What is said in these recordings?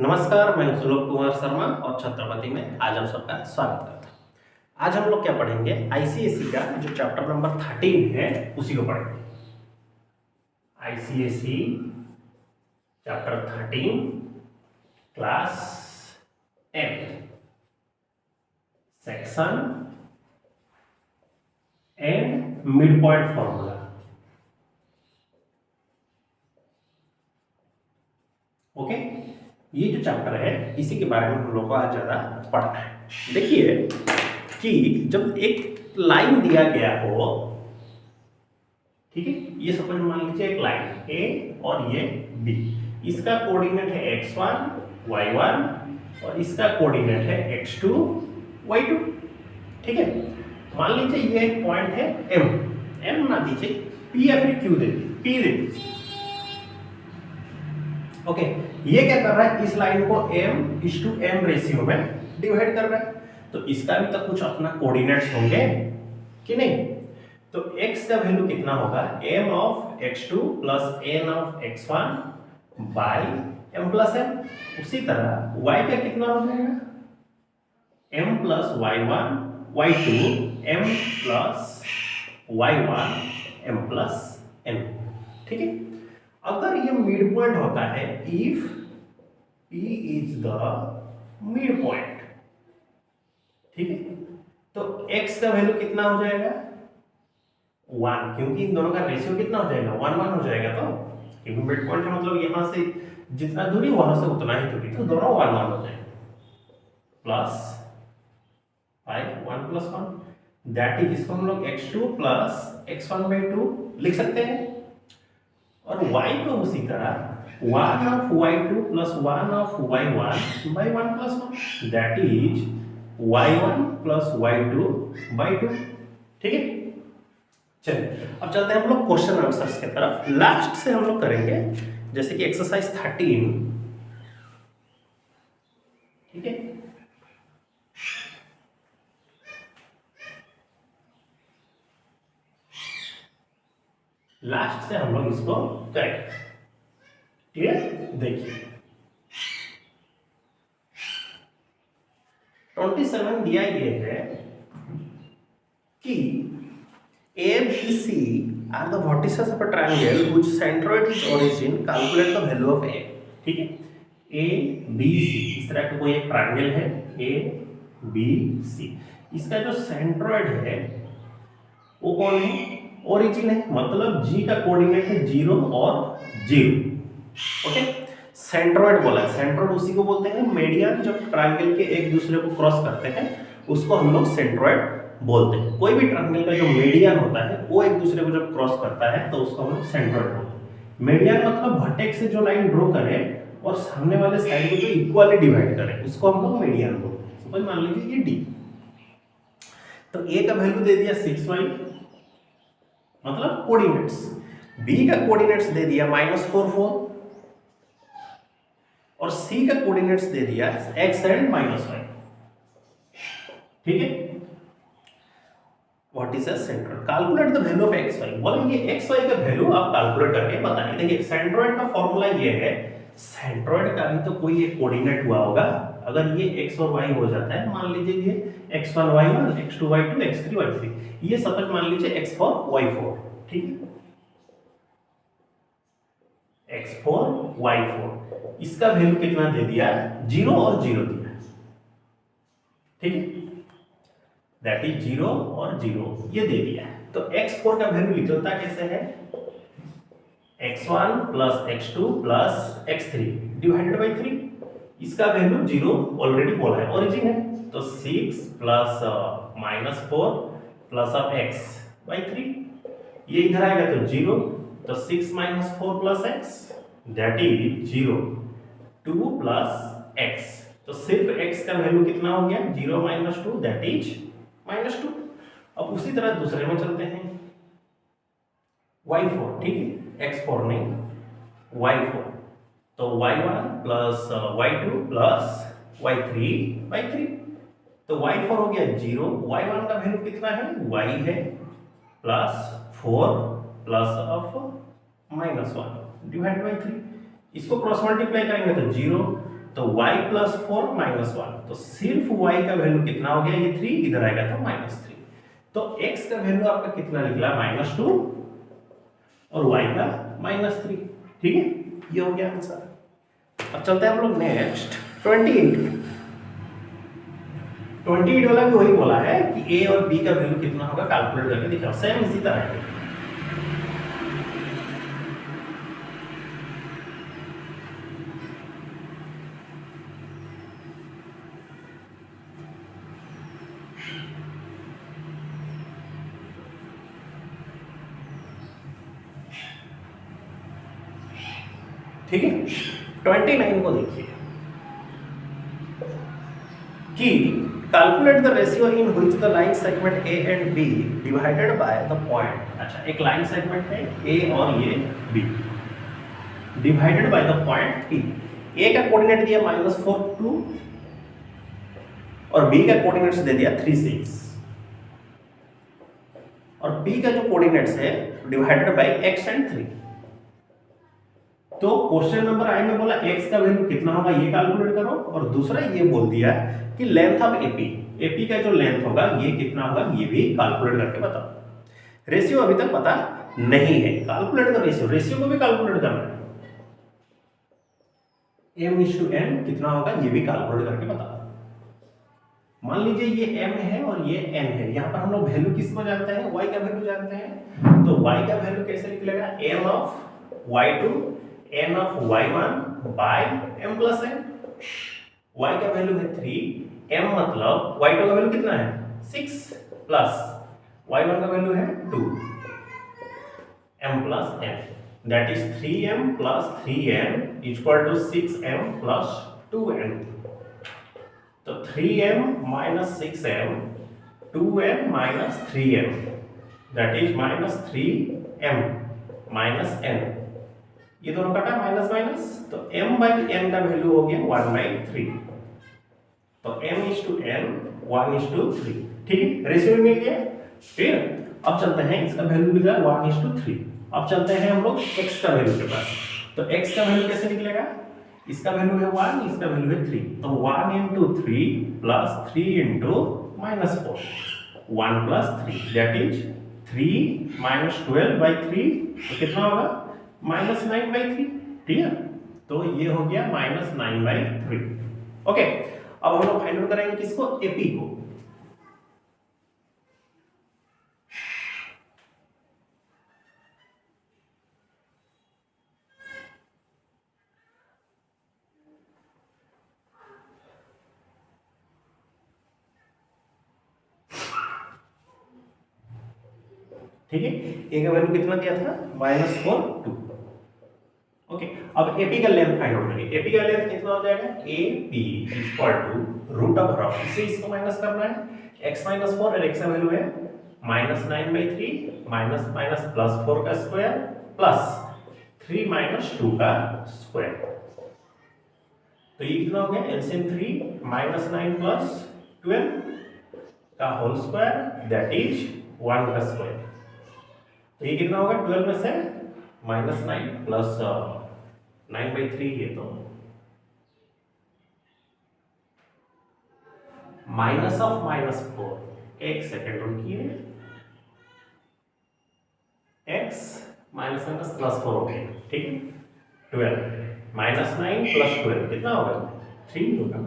नमस्कार, मैं सुलोक कुमार शर्मा और छत्रपति में आज हम सबका स्वागत करता हूँ। आज हम लोग क्या पढ़ेंगे? आईसीएसई का जो चैप्टर नंबर 13 है उसी को पढ़ेंगे। ICSE chapter 13 class 8 section and mid point formula. Okay, ये जो चैप्टर है इसी के बारे में हम लोग को आज ज़्यादा पढ़ना है। देखिए कि जब एक लाइन दिया गया हो, ठीक है, ये सपोज मान लीजिए एक लाइन ए और ये बी, इसका कोऑर्डिनेट है x1 y1 और इसका कोऑर्डिनेट है x2 y2, ठीक है। मान लीजिए ये एक पॉइंट है m ना दीजिए, p या फिर q दे दीजिए, p दे दीजिए। ओके, ये क्या कर रहा है? इस लाइन को m रेशियो में डिवाइड कर रहा है, तो इसका भी तो कुछ अपना कोऑर्डिनेट्स होंगे कि नहीं? तो x का वैल्यू कितना होगा? m of x2 plus n of x1 by m plus m। उसी तरह y का कितना हो जाएगा? m plus y1 y2 m plus y1 m plus n, ठीक है। अगर ये मिड पॉइंट होता है, if P is the mid point, ठीक है, तो x का वैल्यू कितना हो जाएगा? 1, क्योंकि इन दोनों का रेशियो कितना हो जाएगा? 1 1 हो जाएगा। तो क्योंकि मिड पॉइंट है मतलब यहां से जितना दूरी वहां से उतना ही दूरी, तो दोनों 1 1 हो जाएगा। प्लस 1 प्लस 1 दैट इज, इसको हम लोग x2 प्लस x1/2 लिख सकते हैं। और y को उसी तरह 1 of y2 plus 1 of y1 by 1 plus 1 that is y1 plus y2/2, ठीक है। चलिए अब चलते हैं हम लोग क्वेश्चन आंसर्स की तरफ। लास्ट से हम लोग करेंगे जैसे कि एक्सरसाइज 13, ठीक है। लास्ट से हम लोग इसको करेंगे, ठीक है। देखिए 27 दिया ये है कि ABC are the vertices of a triangle whose centroid is origin, calculate the value of A, ठीक है। ABC इस तरह का कोई एक ट्रायंगल है ABC, इसका जो सेंट्रोइड है वो कौन है? ओरिजिन है, मतलब G का कोऑर्डिनेट है 0 और 0, ओके। सेंट्रोइड बोला है, सेंट्रोइड उसी को बोलते हैं मीडियन, जब ट्रायंगल के एक दूसरे को क्रॉस करते हैं उसको हम लोग सेंट्रोइड बोलते हैं। कोई भी ट्रायंगल का जो मीडियन होता है वो एक दूसरे को जब क्रॉस करता है तो उसको हम लोग सेंट्रोइड बोलते हैं। मीडियन मतलब वर्टेक्स से जो लाइन ड्रॉ करे और सामने वाले साइड को जो इक्वली डिवाइड करे उसको हम लोग मीडियन बोलते हैं। सपोज मान लीजिए ये D, तो A का वैल्यू दे दिया 6y, मतलब कोऑर्डिनेट्स। B का कोऑर्डिनेट्स दे दिया -4 4 और C का कोऑर्डिनेट्स दे दिया x एंड -y, ठीक है। What is a centroid? Calculate the value of xy। बोला ये xy का वैल्यू आप कैलकुलेट करके बताइए। देखिए सेंट्रोइड का फॉर्मूला ये है, सेंट्रोइड का भी तो कोई एक कोऑर्डिनेट हुआ होगा। अगर ये x और y हो जाता है, मान लीजिए ये x1 y1 x2 y2 x3 y3, ये सपोज मान लीजिए x4 y4, ठीक है, x4 y4, इसका वैल्यू कितना दे दिया? 0 और 0 दिया, ठीक है, दैट इज 0 और 0 ये दे दिया। तो x4 का वैल्यू निकलता कैसे है? x1 plus x2 plus x3 divided by 3, इसका वैल्यू 0 ऑलरेडी बोला है, ओरिजिन है, तो 6 plus -4 plus of x by 3, ये इधर आएगा तो 0, तो 6 - 4 plus x that is 0, 2 plus x, तो सिर्फ x का वैल्यू कितना हो गया? 0 - 2 दैट इज -2। अब उसी तरह दूसरे में चलते हैं, y4, ठीक है, x4 नहीं y4, तो y1 plus y2 plus y3/3, तो y4 हो गया 0, y1 का वैल्यू कितना है? y है plus 4 plus of -1 divide by 3, इसको क्रॉस मल्टीप्लाई करेंगे तो 0, तो y प्लस 4 माइनस 1, तो सिर्फ y का वैल्यू कितना हो गया, ये 3 इधर आएगा तो -3, तो x का वैल्यू आपका कितना निकला -2 और y का -3। ठीक है, ये हो गया आंसर। अब चलते हैं हम लोग नेक्स्ट 28 वाला भी वही बोला है कि a और b का वैल्यू कितना होगा कैलकुलेट करके दिखाओ, सेम इसी तरह है। ठीक है, 29 को देखिए कि calculate the ratio in which the line segment A and B divided by the point. अच्छा, एक लाइन सेगमेंट है ए और ये B, divided by the point P. A का कोऑर्डिनेट दिया -4 2 और बी का कोऑर्डिनेट्स दे दिया 3 6 और बी का जो कोऑर्डिनेट्स है डिवाइडेड बाय x एंड 3। तो क्वेश्चन नंबर आई में बोला x का वैल्यू कितना होगा ये कैलकुलेट करो, और दूसरा ये बोल दिया कि लेंथ ऑफ एपी का जो लेंथ होगा ये कितना होगा ये भी कैलकुलेट करके बताओ। रेशियो अभी तक पता नहीं है, कैलकुलेट द रेशियो को भी कैलकुलेट करना है। m/n कितना होगा ये भी कैलकुलेट करके बताओ। मान लीजिए ये m है और ये n है, यहाँ पर हम लोग वैल्यू किसको जानते हैं, y का वैल्यू जानते हैं, तो y का वैल्यू कैसे निकलेगा, m of y2 n of y1 by m plus n। y का वैल्यू है 3, m मतलब y2 का वैल्यू कितना है 6 प्लस y1 का वैल्यू है 2, m plus n, that is 3m plus 3n equal to 6m plus 2n। तो 3m minus 6m 2m minus 3m that is -3m minus n, ये दोनों कटा माइनस माइनस, तो m बाई n का value हो गया 1/3, तो m/n 1/3। ठीक है, रेशियो मिल गया। ठीक है, अब चलते हैं इसका वैल्यू मिल गया 1/3। अब चलते हैं हम लोग x का वैल्यू के पास, तो x का वैल्यू कैसे निकलेगा, इसका वैल्यू है 1, इसका वैल्यू है 3, तो 1 × 3 प्लस 3 × -4 1 प्लस 3 दैट इज 3 - 12/3, तो कितना होगा -9/3। ठीक है, तो ये हो गया -9/3। ओके, अब हम लोग फाइंड आउट करेंगे किसको, एपी को। ठीक है, ए का वैल्यू कितना दिया था -4 2। ओके, अब एपी का लेंथ फाइंड आउट करेंगे। एपी का लेंथ कितना हो जाएगा, AP equal to root of रॉ, इससे इसको माइनस करना है, x - 4 और x का वैल्यू है -9/3 माइनस माइनस प्लस 4 का स्क्वायर प्लस 3 - 2 का स्क्वायर, तो ये कितना हो गया एलसीएम 3 -9 प्लस 12 का होल स्क्वायर दैट इज 1 का स्क्वायर, तो ये कितना होगा 12 में से -9 प्लस 9/3 है, तो माइनस ऑफ -4, एक सेकेंड रुकिए, x माइनस माइनस प्लस 4 हो गया। ठीक है, 12 -9 प्लस 12 कितना होगा 3 होगा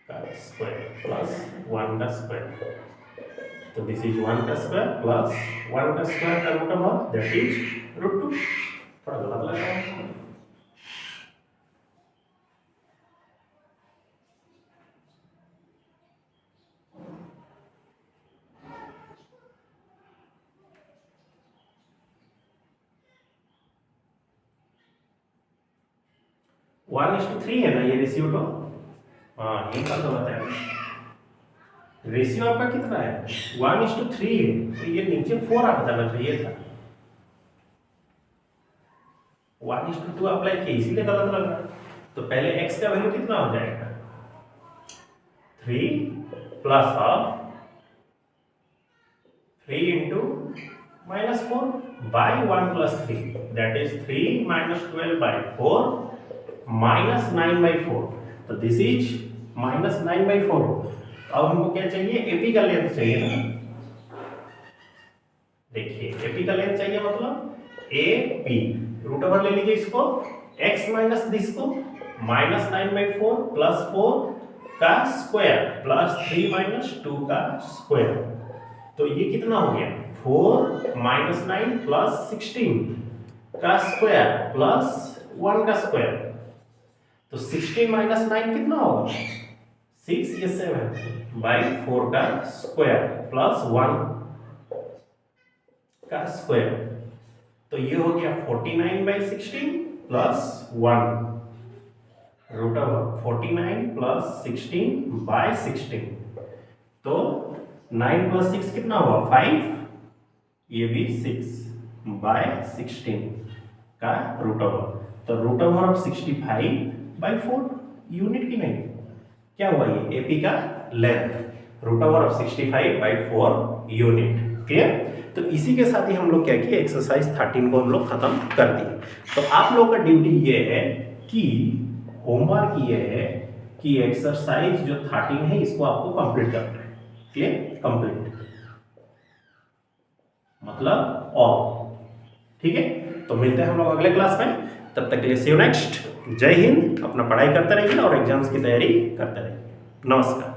का स्क्वायर प्लस 1 का स्क्वायर, तो दिस इज 1 का स्क्वायर प्लस 1 का स्क्वायर का रूट ऑफ दैट इज √2। थोड़ा गलत लगा है, वन इज टू 3 है ना ये रेशियो, तो हाँ ये का गलत है, रेशियो आपका कितना है 1:3 है, तो ये नीचे 4 आ जाना चाहिए था, 1:2 अप्लाई किया इसीलिए गलत लगा। तो पहले x का वैल्यू कितना हो जाएगा 3 plus of 3 - -4 by 1 + 3 that is 3 - 12/4 -9/4, तो दिस इज -9/4। अब हमको क्या चाहिए, एपी का लेंथ चाहिए ना। देखिए एपी का लेंथ चाहिए, मतलब एपी रूट ओवर ले लीजिए इसको, x माइनस दिस को -9/4 प्लस 4 का स्क्वायर प्लस 3 माइनस 2 का स्क्वायर। तो ये कितना हो गया, 4 - 9 प्लस 16 का स्क्वायर प्लस 1 का स्क्वायर। तो 16 - 9 कितना होगा, 6 ये 7/4 का स्क्वायर प्लस 1 का स्क्वायर। तो ये हो गया 49/16 प्लस 1 रूट ओवर 49 प्लस 16/16। तो 9 प्लस 6 कितना हुआ, 5, ये भी 6/16 का रूट ओवर। तो रूट ओवर ऑफ 65/4 यूनिट की नहीं, क्या हुआ ये एपी का length, root over of 65/4 unit. Clear. तो इसी के साथ ही हम लोग क्या किए, एक्सरसाइज 13 को हम लोग खत्म कर दिए। तो आप लोग का ड्यूटी ये है कि होमवर्क ये है कि एक्सरसाइज जो 13 है इसको आपको कंप्लीट करना है। क्लियर, कंप्लीट मतलब ऑल। ठीक है, तो मिलते हैं हम लोग अगले क्लास में, तब तक के लिए सी यू नेक्स्ट। जय हिंद। अपना पढ़ाई करते रहिए और एग्जाम्स की तैयारी करते रहिए। नमस्कार।